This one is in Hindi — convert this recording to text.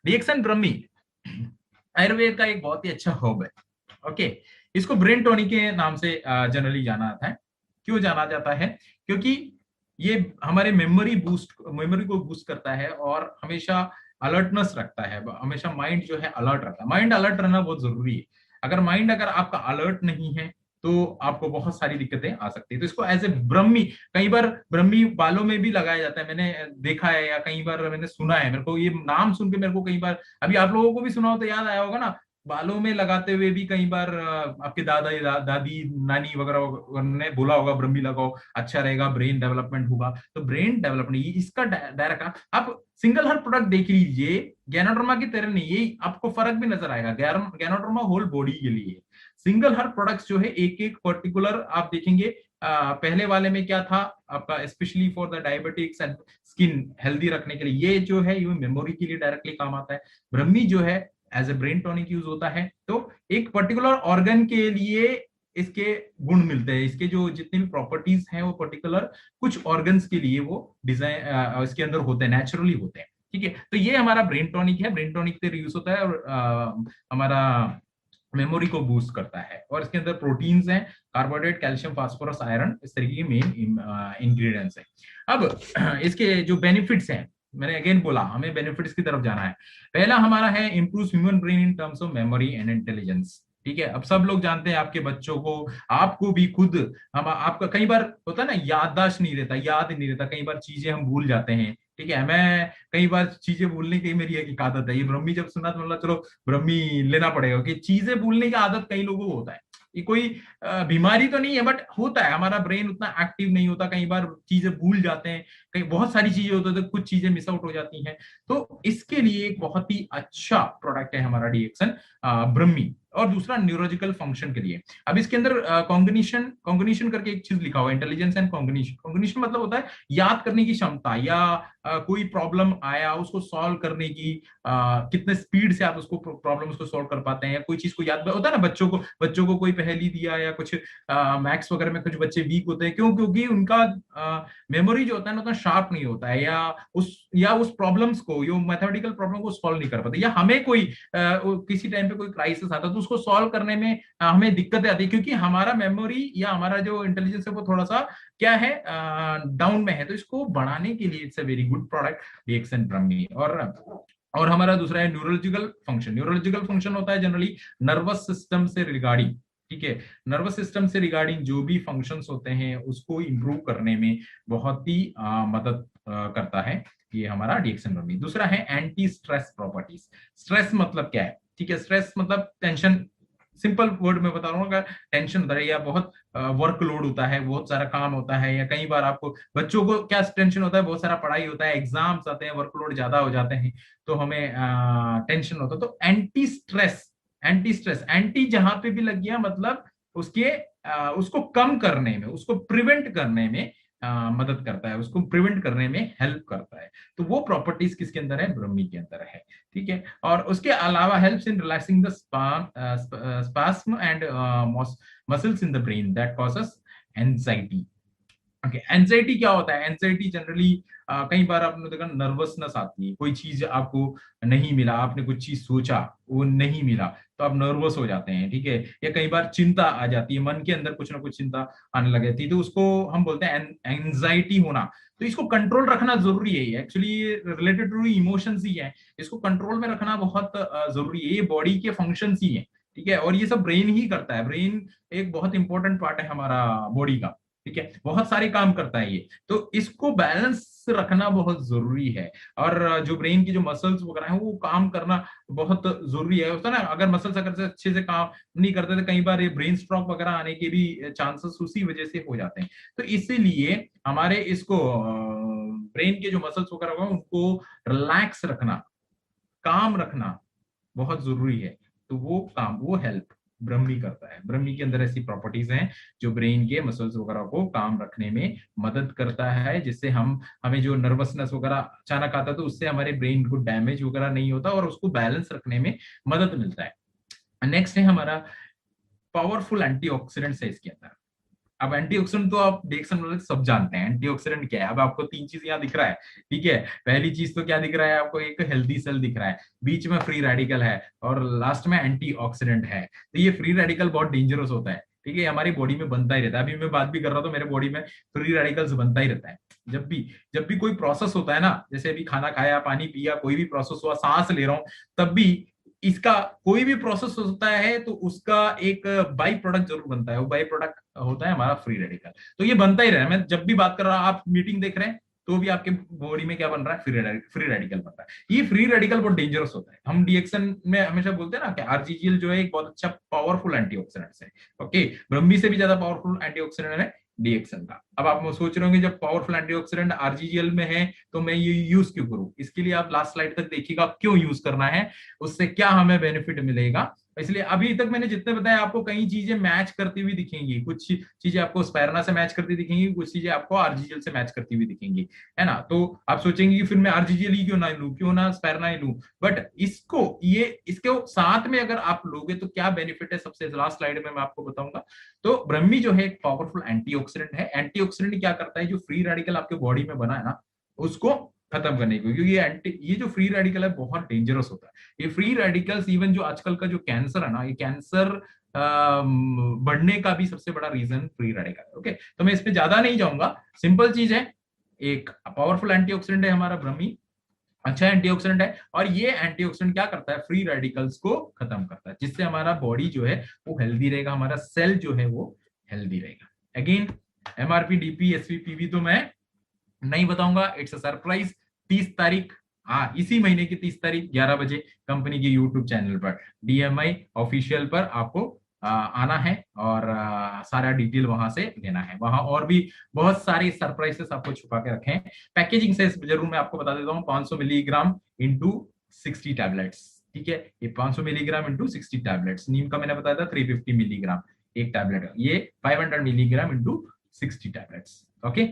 रिएक्शन ब्रह्मी आयुर्वेद का एक बहुत ही अच्छा हर्ब है। ओके, इसको ब्रेन टॉनिक के नाम से जनरली जाना जाता है। क्यों जाना जाता है? क्योंकि ये हमारे मेमोरी को बूस्ट करता है और हमेशा अलर्टनेस रखता है, हमेशा माइंड जो है अलर्ट रखता है। माइंड अलर्ट रहना बहुत जरूरी है। अगर आपका अलर्ट नहीं है तो आपको बहुत सारी दिक्कतें आ सकती है। तो इसको एज ए ब्रह्मी, कई बार ब्रह्मी बालों में भी लगाया जाता है, मैंने देखा है या कई बार मैंने सुना है। मेरे को ये नाम सुन के मेरे को कई बार, अभी आप लोगों को भी सुना हो तो याद आया होगा ना, बालों में लगाते हुए भी कई बार आपके दादी नानी वगैरह ने बोला होगा ब्रह्मी लगाओ, अच्छा रहेगा, ब्रेन डेवलपमेंट होगा। तो ब्रेन डेवलपमेंट इसका डायरेक्ट आप सिंगल हर प्रोडक्ट देख लीजिए, गैनोडर्मा की तरह नहीं, ये आपको फर्क भी नजर आएगा। गैनोडर्मा होल बॉडी के लिए, सिंगल हर प्रोडक्ट्स जो है एक एक पर्टिकुलर आप देखेंगे। पहले वाले में क्या था आपका, specially for the diabetics and skin healthy रखने के लिए, ये जो है ये मेमोरी के लिए डायरेक्टली काम आता है। ब्रह्मी जो है as a brain tonic use होता है। तो एक पर्टिकुलर ऑर्गन के लिए इसके गुण मिलते हैं, इसके जो जितनी भी प्रॉपर्टीज हैं वो पर्टिकुलर कुछ ऑर्गन्स के लिए वो डिजाइन इसके अंदर होते हैं, नेचुरली होते हैं। ठीक है, तो ये हमारा ब्रेन टॉनिक है, ब्रेन टॉनिक से यूज होता है और हमारा मेमोरी को बूस्ट करता है। और इसके अंदर प्रोटीन्स हैं, कार्बोहाइड्रेट, कैल्शियम, फास्फोरस, आयरन, इस तरीके की मेन इंग्रेडिएंट्स हैं। अब इसके जो बेनिफिट्स हैं, मैंने अगेन बोला हमें बेनिफिट्स की तरफ जाना है। पहला हमारा है improve human brain in terms of memory and intelligence. ठीक है, अब सब लोग जानते हैं, आपके बच्चों को, आपको भी खुद, हम आपका कई बार होता है ना, याददाश्त नहीं रहता, याद नहीं रहता, कई बार चीजें हम भूल जाते हैं। ठीक है, मैं कई बार चीजें भूलने की मेरी एक आदत है। ये ब्रह्मी जब सुना तो मतलब चलो ब्रह्मी लेना पड़ेगा, कि चीजें भूलने की आदत कई लोगों को होता है। ये कोई बीमारी तो नहीं है, बट होता है, हमारा ब्रेन उतना एक्टिव नहीं होता, कई बार चीजें भूल जाते हैं, कई बहुत सारी चीजें होती है तो कुछ चीजें मिस आउट हो जाती हैं। तो इसके लिए एक बहुत ही अच्छा प्रोडक्ट है हमारा डीएक्सन ब्रह्मी। और दूसरा न्यूरोलॉजिकल फंक्शन के लिए। अब इसके अंदर कॉग्निशन कॉग्निशन करके एक चीज लिखा हुआ है, इंटेलिजेंस एंड कॉग्निशन। कॉग्निशन मतलब होता है याद करने की क्षमता, या कोई प्रॉब्लम आया उसको सॉल्व करने की, कितने स्पीड से आप उसको प्रॉब्लम उसको सॉल्व कर पाते हैं, या कोई चीज को याद होता है ना, बच्चों को कोई पहेली दिया या कुछ, मैथ्स वगैरह में कुछ बच्चे वीक होते हैं, क्यों? क्योंकि उनका मेमोरी जो होता है ना उतना शार्प नहीं होता है, या उस प्रॉब्लम्स को, यो मैथमेटिकल प्रॉब्लम को सॉल्व नहीं कर पाते, या हमें कोई किसी टाइम पे कोई क्राइसिस आता है तो उसको सॉल्व करने में हमें दिक्कतें आती है, क्योंकि हमारा मेमोरी या हमारा जो इंटेलिजेंस है वो थोड़ा सा क्या है, डाउन में है। तो इसको बढ़ाने के लिए it's a very good product DXN Brahmi. और हमारा दूसरा है न्यूरोलॉजिकल फंक्शन। न्यूरोलॉजिकल फंक्शन होता है जनरली नर्वस सिस्टम से रिगार्डिंग। ठीक है, नर्वस सिस्टम से रिगार्डिंग जो भी फंक्शंस होते हैं उसको इंप्रूव करने में बहुत ही मदद करता है ये हमारा डीएक्सन ब्रह्मी। दूसरा है एंटी स्ट्रेस प्रॉपर्टीज। स्ट्रेस मतलब क्या है? ठीक है, स्ट्रेस मतलब टेंशन, सिंपल वर्ड में बता रहा हूँ। अगर टेंशन होता है या बहुत वर्कलोड होता है, बहुत सारा काम होता है, या कई बार आपको बच्चों को क्या टेंशन होता है, बहुत सारा पढ़ाई होता है, एग्जाम्स आते हैं, वर्कलोड ज्यादा हो जाते हैं, तो हमें टेंशन होता है। तो एंटी स्ट्रेस एंटी जहां पे भी लग गया मतलब उसको कम करने में, उसको प्रिवेंट करने में मदद करता है, उसको प्रिवेंट करने में हेल्प करता है। तो वो प्रॉपर्टीज किसके अंदर है? ब्रह्मी के अंदर है। ठीक है, और उसके अलावा helps in relaxing the spasm and muscles in the brain that causes anxiety. Okay, anxiety क्या होता है? एंजाइटी जनरली कई बार आपने देखा नर्वसनेस आती है, कोई चीज आपको नहीं मिला, आपने कुछ चीज सोचा वो नहीं मिला तो आप नर्वस हो जाते हैं। ठीक है, या कई बार चिंता आ जाती है, मन के अंदर कुछ ना कुछ चिंता आने लग जाती है, तो उसको हम बोलते हैं एंजाइटी होना। तो इसको कंट्रोल रखना जरूरी है, एक्चुअली रिलेटेड टू इमोशंस ही है, इसको कंट्रोल में रखना बहुत जरूरी है, ये बॉडी के फंक्शंस ही है। ठीक है, और ये सब ब्रेन ही करता है, ब्रेन एक बहुत इंपॉर्टेंट पार्ट है हमारा बॉडी का। ठीक है, बहुत सारे काम करता है ये, तो इसको बैलेंस रखना बहुत जरूरी है। और जो ब्रेन की जो मसल्स वगैरह है वो काम करना बहुत जरूरी है। होता है ना, अगर मसल्स अगर से अच्छे से काम नहीं करते तो कई बार ये ब्रेन स्ट्रोक वगैरह आने के भी चांसेस उसी वजह से हो जाते हैं। तो इसीलिए हमारे इसको ब्रेन के जो मसल्स वगैरह होगा उनको रिलैक्स रखना, काम रखना बहुत जरूरी है। तो वो काम, वो हेल्प ब्रह्मी करता है। ब्रह्मी के अंदर ऐसी प्रॉपर्टीज हैं जो ब्रेन के मसल्स वगैरह को काम रखने में मदद करता है, जिससे हमें जो नर्वसनेस वगैरह अचानक आता है तो उससे हमारे ब्रेन को डैमेज वगैरह नहीं होता और उसको बैलेंस रखने में मदद मिलता है। नेक्स्ट है हमारा पावरफुल एंटीऑक्सीडेंट्स है इसके अंदर। अब एंटीऑक्सीडेंट तो आप डिएक्सन वाले सब जानते हैं एंटीऑक्सीडेंट क्या है। अब आपको तीन चीज यहाँ दिख रहा है, ठीक है। पहली चीज तो क्या दिख रहा है आपको, एक हेल्दी सेल दिख रहा है, बीच में फ्री रेडिकल है, और लास्ट में एंटीऑक्सीडेंट है। तो ये फ्री रेडिकल बहुत डेंजरस होता है, ठीक है, हमारी बॉडी में बनता ही रहता है। अभी मैं बात भी कर रहा हूँ तो मेरे बॉडी में फ्री रेडिकल्स बनता ही रहता है। जब भी कोई प्रोसेस होता है ना, जैसे अभी खाना खाया, पानी पिया, कोई भी प्रोसेस हुआ, सांस ले रहा हूँ, तब भी इसका कोई भी प्रोसेस होता है तो उसका एक बाई प्रोडक्ट जरूर बनता है, वो बाई प्रोडक्ट होता है हमारा फ्री रेडिकल। तो ये बनता ही रहा है, मैं जब भी बात कर रहा हूँ, आप मीटिंग देख रहे हैं तो भी आपके बॉडी में क्या बन रहा है, फ्री रेडिकल बन रहा है। ये फ्री रेडिकल बहुत डेंजरस होता है। हम डीएक्सन में हमेशा बोलते हैं ना कि आरजीजीएल जो है एक बहुत अच्छा पावरफुल एंटीऑक्सीडेंट है। ओके, ब्रह्मी से भी ज्यादा पावरफुल एंटीऑक्सीडेंट है डीएक्सन का। अब आप सोच रहे होंगे जब पावरफुल एंटीऑक्सीडेंट आरजीजीएल में है तो मैं ये यूज क्यों करूं। इसके लिए आप लास्ट स्लाइड तक देखिएगा क्यों यूज करना है, उससे क्या हमें बेनिफिट मिलेगा। इसलिए अभी तक मैंने जितने बताया आपको कई चीजें मैच करती हुई दिखेंगी, कुछ चीजें आपको स्पैरना से मैच करती दिखेंगी, कुछ चीजें आपको आरजीजीएल से मैच करती हुई दिखेंगी, है ना। तो आप सोचेंगे कि फिर मैं आरजीजीएल ही क्यों ना लूं, क्यों ना स्पैरना ही लूं। बट इसको ये इसके साथ में अगर आप लोगे तो क्या बेनिफिट है, सबसे लास्ट स्लाइड में मैं आपको बताऊंगा। तो ब्रह्मी जो है एक पावरफुल एंटीऑक्सीडेंट है। एंटीऑक्सीडेंट क्या करता है, जो फ्री रेडिकल आपके बॉडी में बना है ना, उसको खत्म करने को, क्योंकि ये जो फ्री रेडिकल है बहुत डेंजरस होता है। ये फ्री रेडिकल्स इवन जो आजकल का जो कैंसर है ना, ये कैंसर बढ़ने का भी सबसे बड़ा रीजन फ्री रेडिकल है। ओके, तो मैं इस पे ज्यादा नहीं जाऊंगा, सिंपल चीज है, एक पावरफुल एंटीऑक्सीडेंट है हमारा ब्रह्मी, अच्छा एंटीऑक्सीडेंट है। और ये एंटीऑक्सीडेंट क्या करता है, फ्री रेडिकल्स को खत्म करता है, जिससे हमारा बॉडी जो है वो हेल्दी रहेगा, हमारा सेल जो है वो हेल्दी रहेगा। अगेन एमआरपी, डीपी, एसवीपीवी तो मैं नहीं बताऊंगा, इट्स अ सरप्राइज। 30 तारीख, हाँ इसी महीने की 30 तारीख 11 बजे कंपनी के यूट्यूब चैनल पर डीएमआई ऑफिशियल पर आपको आना है, और सारा डिटेल वहां से लेना है। वहां और भी बहुत सारे सरप्राइजेस आपको छुपा के रखे हैं। पैकेजिंग से जरूर मैं आपको बता देता हूँ, 500 मिलीग्राम इंटू 60 टैबलेट्स, ठीक है। ये 500 मिलीग्राम इंटू 60 टैबलेट्स, नीम का मैंने बताया था 350 मिलीग्राम एक टैबलेट, ये 500 मिलीग्राम इंटू 60 टैबलेट्स। ओके।